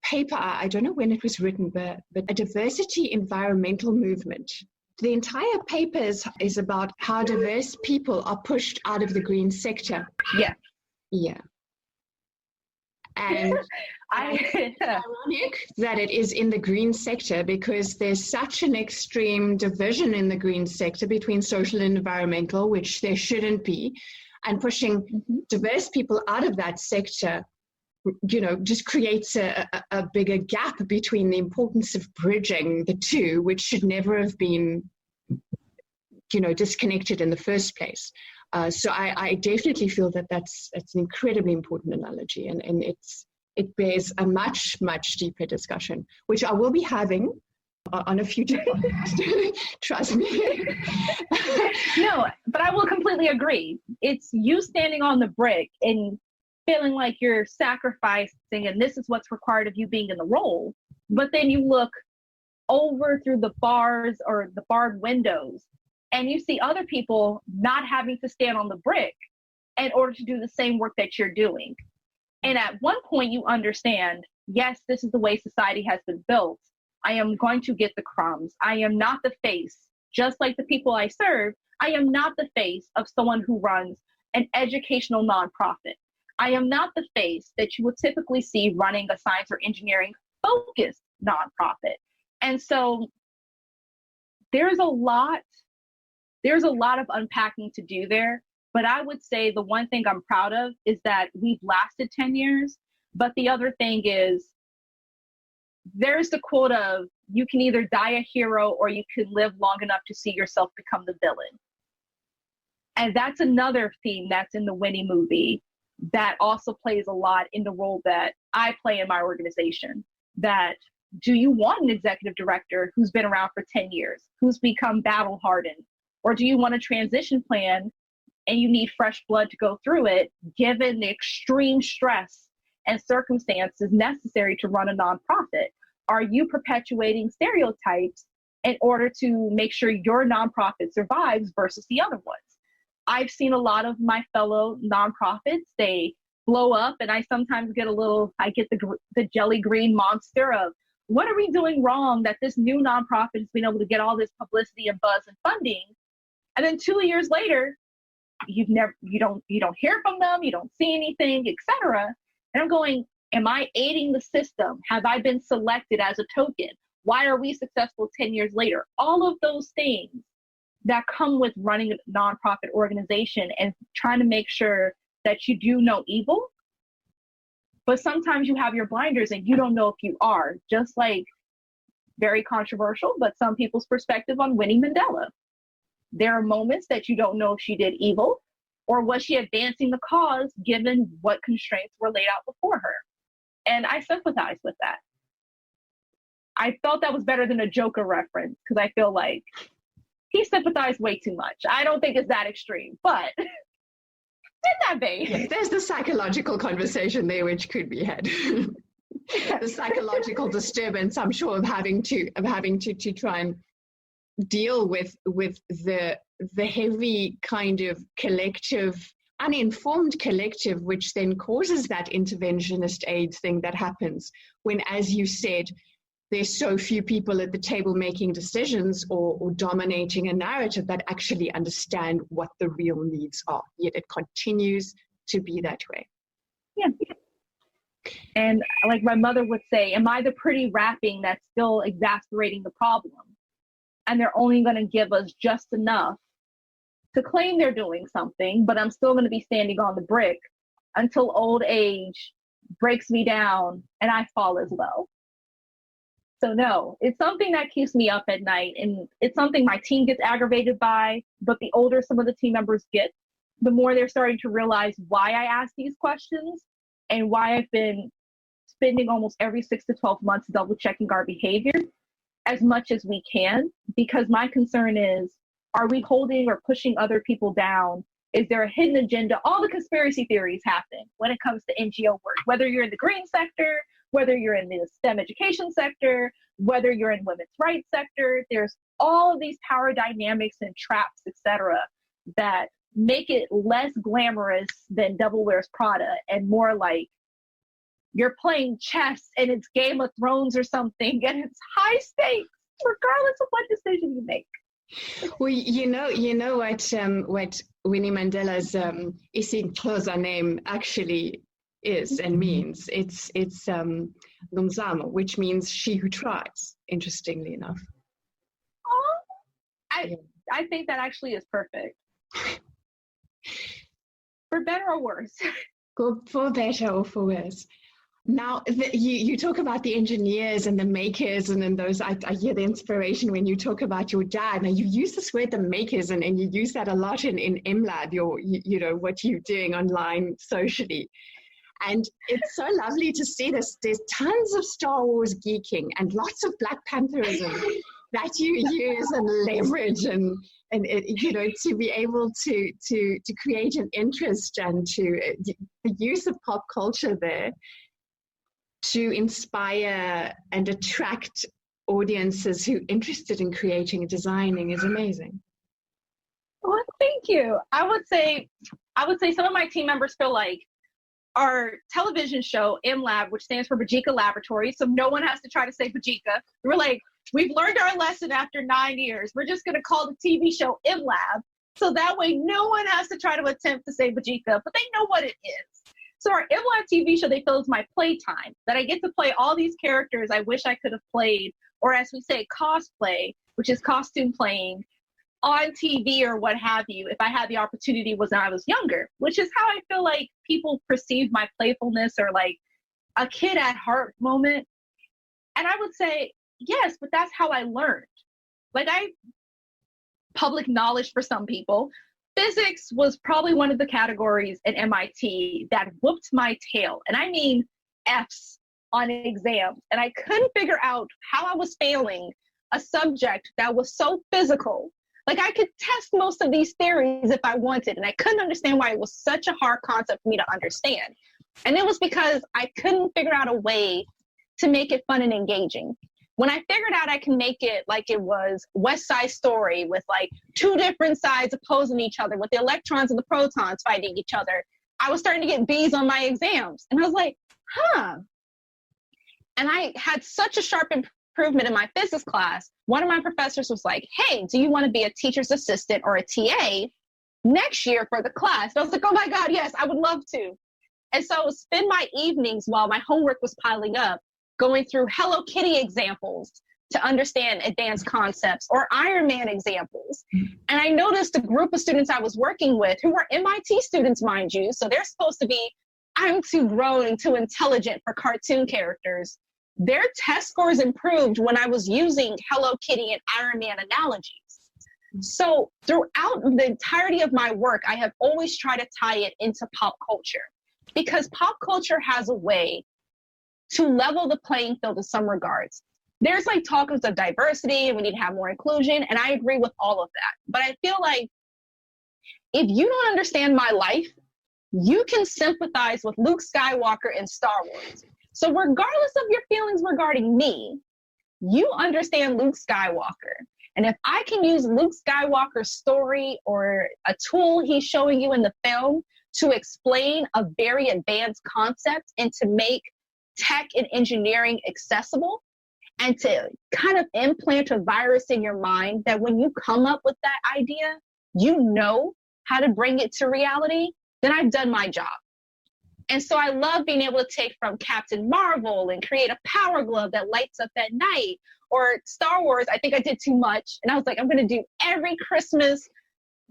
paper, I don't know when it was written, but a diversity environmental movement. The entire paper is about how diverse people are pushed out of the green sector. Yeah. Yeah. And it's ironic that it is in the green sector because there's such an extreme division in the green sector between social and environmental, which there shouldn't be. And pushing diverse people out of that sector, just creates a bigger gap between the importance of bridging the two, which should never have been, disconnected in the first place. So I definitely feel that that's an incredibly important analogy, and it bears a much, much deeper discussion, which I will be having on a future podcast. Trust me. No, but I will completely agree. It's you standing on the brick and feeling like you're sacrificing and this is what's required of you being in the role. But then you look over through the bars or the barred windows and you see other people not having to stand on the brick in order to do the same work that you're doing. And at one point you understand, yes, this is the way society has been built. I am going to get the crumbs. I am not the face. Just like the people I serve, I am not the face of someone who runs an educational nonprofit. I am not the face that you would typically see running a science or engineering focused nonprofit. And so there's a lot of unpacking to do there. But I would say the one thing I'm proud of is that we've lasted 10 years. But the other thing is, there's the quote of, you can either die a hero or you can live long enough to see yourself become the villain. And that's another theme that's in the Winnie movie that also plays a lot in the role that I play in my organization. That, do you want an executive director who's been around for 10 years, who's become battle hardened? Or do you want a transition plan and you need fresh blood to go through it, given the extreme stress and circumstances necessary to run a nonprofit? Are you perpetuating stereotypes in order to make sure your nonprofit survives versus the other ones? I've seen a lot of my fellow nonprofits, they blow up and I sometimes get the jelly green monster of, what are we doing wrong that this new nonprofit has been able to get all this publicity and buzz and funding? And then 2 years later, you don't hear from them, you don't see anything, etc. And I'm going, am I aiding the system? Have I been selected as a token? Why are we successful 10 years later? All of those things that come with running a nonprofit organization and trying to make sure that you do know evil, but sometimes you have your blinders and you don't know if you are. Just like, very controversial, but some people's perspective on Winnie Mandela. There are moments that you don't know if she did evil or was she advancing the cause given what constraints were laid out before her. And I sympathize with that. I felt that was better than a Joker reference because I feel like he sympathized way too much. I don't think it's that extreme, but in that vein. Yeah, there's the psychological conversation there which could be had. The psychological disturbance, I'm sure, of having to try and deal with the heavy kind of collective, uninformed collective, which then causes that interventionist aid thing that happens when, as you said, there's so few people at the table making decisions or dominating a narrative that actually understand what the real needs are. Yet it continues to be that way. Yeah. And like my mother would say, am I the pretty wrapping that's still exacerbating the problem? And they're only going to give us just enough to claim they're doing something, but I'm still going to be standing on the brick until old age breaks me down and I fall as well. So no, it's something that keeps me up at night, and it's something my team gets aggravated by, but the older some of the team members get, the more they're starting to realize why I ask these questions and why I've been spending almost every 6 to 12 months double checking our behavior as much as we can, because my concern is, are we holding or pushing other people down? Is there a hidden agenda? All the conspiracy theories happen when it comes to NGO work, whether you're in the green sector, whether you're in the STEM education sector, whether you're in women's rights sector. There's all of these power dynamics and traps, etc., that make it less glamorous than Devil Wears Prada and more like you're playing chess and it's Game of Thrones or something, and it's high stakes regardless of what decision you make. Well, you know what Winnie Mandela's isiXhosa name actually is and means. It's Nomzamo, which means she who tries, interestingly enough. Oh, I think that actually is perfect. For better or worse. For better or for worse. Now, you talk about the engineers and the makers, and then those, I hear the inspiration when you talk about your dad. Now, you use this word, the makers, and you use that a lot in MLab, you know, what you're doing online socially. And it's so lovely to see this. There's tons of Star Wars geeking and lots of Black Pantherism that you use and leverage and you know, to be able to create an interest and to the use of pop culture there to inspire and attract audiences who are interested in creating and designing is amazing. Well, thank you. I would say some of my team members feel like our television show, MLab, which stands for Mbadika Laboratory, so no one has to try to say Mbadika. We're like, we've learned our lesson after 9 years. We're just going to call the TV show MLab, so that way no one has to try to attempt to say Mbadika, but they know what it is. So our MLab TV show, they feel is my playtime, that I get to play all these characters I wish I could have played, or as we say, cosplay, which is costume playing, on TV or what have you, if I had the opportunity when I was younger, which is how I feel like people perceive my playfulness or like a kid at heart moment. And I would say, yes, but that's how I learned. Like public knowledge for some people. Physics was probably one of the categories at MIT that whooped my tail. And I mean F's on exams. And I couldn't figure out how I was failing a subject that was so physical. Like I could test most of these theories if I wanted, and I couldn't understand why it was such a hard concept for me to understand. And it was because I couldn't figure out a way to make it fun and engaging. When I figured out I can make it like it was West Side Story with like two different sides opposing each other with the electrons and the protons fighting each other, I was starting to get B's on my exams. And I was like, huh. And I had such a sharp improvement in my physics class, one of my professors was like, hey, do you want to be a teacher's assistant or a TA next year for the class? And I was like, oh my God, yes, I would love to. And so I would spend my evenings while my homework was piling up, going through Hello Kitty examples to understand advanced concepts or Iron Man examples. And I noticed the group of students I was working with, who were MIT students, mind you, so they're supposed to be, I'm too grown, too intelligent for cartoon characters. Their test scores improved when I was using Hello Kitty and Iron Man analogies. So throughout the entirety of my work, I have always tried to tie it into pop culture, because pop culture has a way to level the playing field in some regards. There's like talk of diversity and we need to have more inclusion, and I agree with all of that. But I feel like if you don't understand my life, you can sympathize with Luke Skywalker in Star Wars. So regardless of your feelings regarding me, you understand Luke Skywalker. And if I can use Luke Skywalker's story or a tool he's showing you in the film to explain a very advanced concept and to make tech and engineering accessible, and to kind of implant a virus in your mind that when you come up with that idea, you know how to bring it to reality, then I've done my job. And so I love being able to take from Captain Marvel and create a power glove that lights up at night, or Star Wars. I think I did too much. And I was like, I'm going to do every Christmas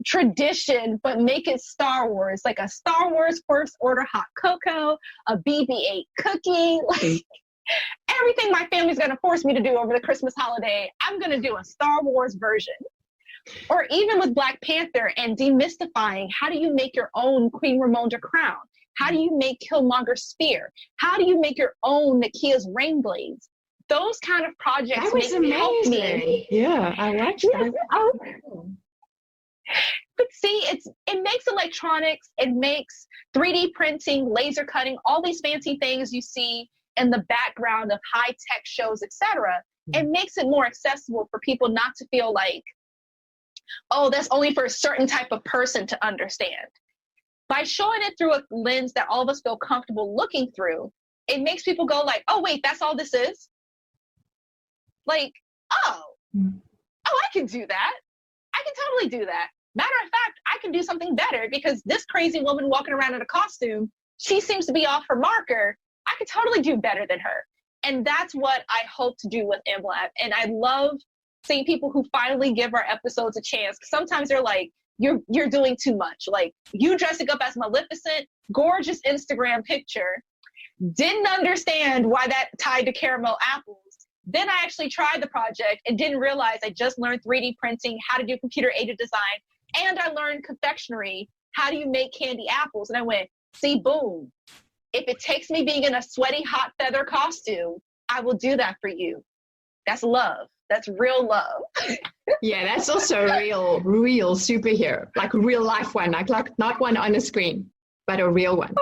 tradition, but make it Star Wars, like a Star Wars First Order hot cocoa, a BB-8 cookie, like everything my family's going to force me to do over the Christmas holiday, I'm going to do a Star Wars version. Or even with Black Panther and demystifying, how do you make your own Queen Ramonda crown? How do you make Killmonger's spear? How do you make your own Nakia's rain blades? Those kind of projects that was help me. Yeah, I watched that. But see, it makes electronics, it makes 3D printing, laser cutting, all these fancy things you see in the background of high-tech shows, etc. It makes it more accessible for people not to feel like, oh, that's only for a certain type of person to understand. By showing it through a lens that all of us feel comfortable looking through, it makes people go like, oh, wait, that's all this is? Like, oh, I can do that. I can totally do that. Matter of fact, I can do something better because this crazy woman walking around in a costume, she seems to be off her marker. I could totally do better than her. And that's what I hope to do with MLab. And I love seeing people who finally give our episodes a chance. Sometimes they're like, you're doing too much. Like, you dressing up as Maleficent, gorgeous Instagram picture, didn't understand why that tied to caramel apples. Then I actually tried the project and didn't realize I just learned 3D printing, how to do computer-aided design, and I learned confectionery, how do you make candy apples? And I went, see, boom. If it takes me being in a sweaty, hot feather costume, I will do that for you. That's love. That's real love. Yeah, that's also a real superhero, like a real life one, like not one on a screen, but a real one.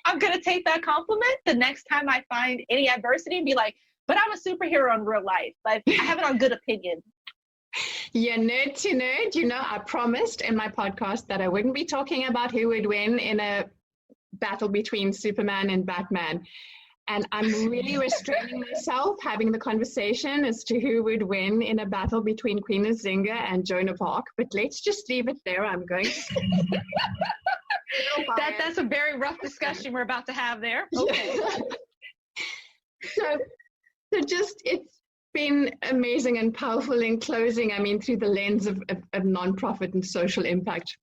I'm going to take that compliment the next time I find any adversity and be like, but I'm a superhero in real life. Like, I have it on good opinion. Yeah, nerd to nerd, I promised in my podcast that I wouldn't be talking about who would win in a battle between Superman and Batman. And I'm really restraining myself having the conversation as to who would win in a battle between Queen Nzinga and Joan of Arc. But let's just leave it there. I'm going to... That's a very rough discussion we're about to have there. Okay. So just, it's been amazing and powerful in closing. I mean, through the lens of nonprofit and social impact,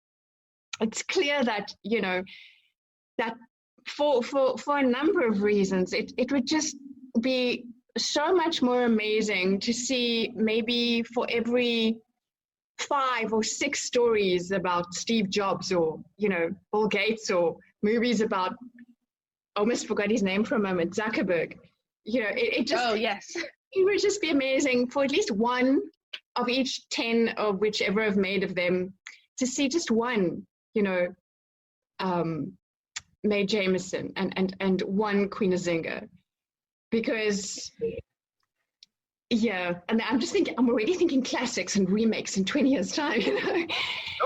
it's clear that, that for a number of reasons, it would just be so much more amazing to see maybe for every 5 or 6 stories about Steve Jobs or, Bill Gates, or movies about, almost forgot his name for a moment, Zuckerberg. It just, oh, yes. It would just be amazing for at least one of each 10 of whichever I've made of them to see just one, Mae Jameson and one Queen Nzinga. Because, yeah, and I'm already thinking classics and remakes in 20 years' time,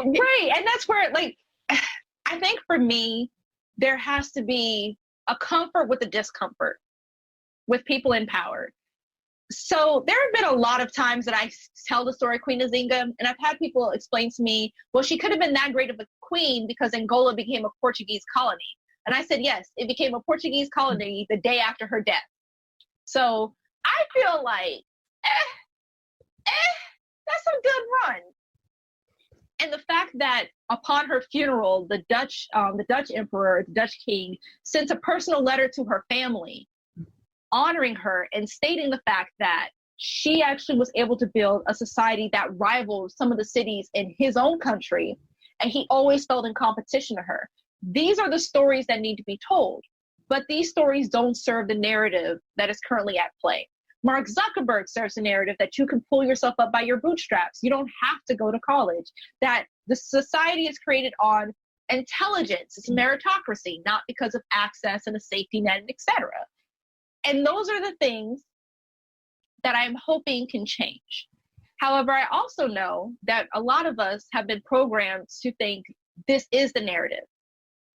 Right, and that's where, I think for me, there has to be a comfort with the discomfort. with people in power. So there have been a lot of times that I tell the story of Queen Nzinga, and I've had people explain to me, well, she could have been that great of a queen because Angola became a Portuguese colony. And I said, yes, it became a Portuguese colony the day after her death. So I feel like, that's a good run. And the fact that upon her funeral, the Dutch emperor, the Dutch king, sent a personal letter to her family honoring her and stating the fact that she actually was able to build a society that rivaled some of the cities in his own country, and he always felt in competition to her. These are the stories that need to be told, but these stories don't serve the narrative that is currently at play. Mark Zuckerberg serves a narrative that you can pull yourself up by your bootstraps. You don't have to go to college, that the society is created on intelligence. It's a meritocracy, not because of access and a safety net, etc. And those are the things that I'm hoping can change. However, I also know that a lot of us have been programmed to think this is the narrative.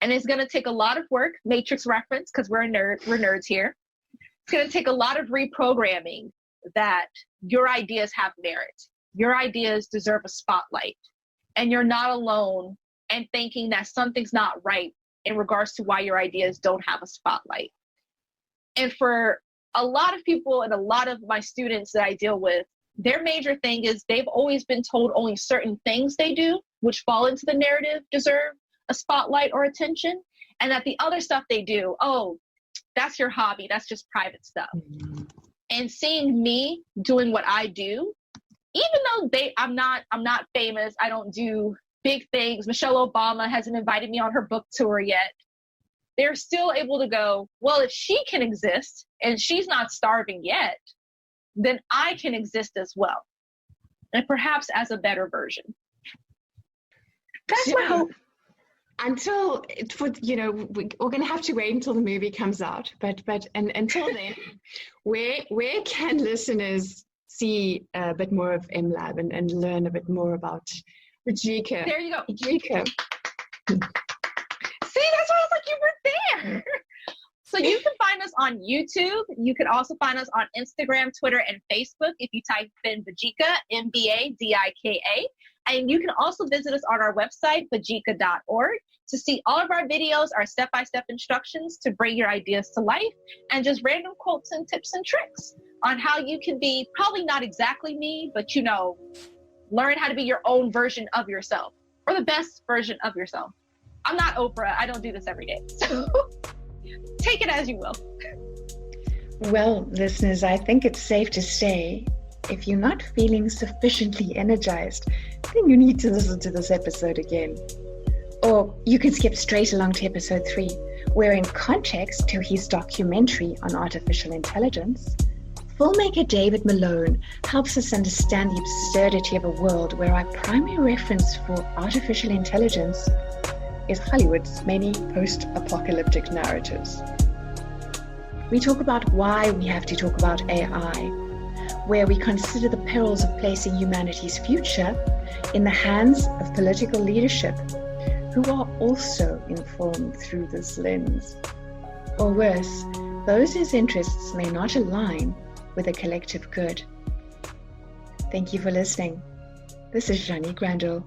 And it's going to take a lot of work, Matrix reference, because we're nerds here. It's going to take a lot of reprogramming that your ideas have merit. Your ideas deserve a spotlight. And you're not alone in thinking that something's not right in regards to why your ideas don't have a spotlight. And for a lot of people and a lot of my students that I deal with, their major thing is they've always been told only certain things they do, which fall into the narrative, deserve a spotlight or attention. And that the other stuff they do, oh, that's your hobby, that's just private stuff. And seeing me doing what I do, even though I'm not famous, I don't do big things, Michelle Obama hasn't invited me on her book tour yet, they're still able to go, well, if she can exist and she's not starving yet, then I can exist as well. And perhaps as a better version. That's my hope. Until, we're going to have to wait until the movie comes out. But until then, where can listeners see a bit more of MLab and learn a bit more about Mbadika? There you go. Mbadika. See, that's why I was like, you were there. So you can find us on YouTube. You can also find us on Instagram, Twitter, and Facebook if you type in Mbadika, Mbadika. And you can also visit us on our website, mbadika.org, to see all of our videos, our step-by-step instructions to bring your ideas to life, and just random quotes and tips and tricks on how you can be probably not exactly me, but learn how to be your own version of yourself, or the best version of yourself. I'm not Oprah. I don't do this every day. So take it as you will. Well, listeners, I think it's safe to say, if you're not feeling sufficiently energized, then you need to listen to this episode again. Or you can skip straight along to episode 3, where in context to his documentary on artificial intelligence, filmmaker David Malone helps us understand the absurdity of a world where our primary reference for artificial intelligence is Hollywood's many post-apocalyptic narratives. We talk about why we have to talk about AI, where we consider the perils of placing humanity's future in the hands of political leadership, who are also informed through this lens. Or worse, those whose interests may not align with the collective good. Thank you for listening. This is Juanique Randall.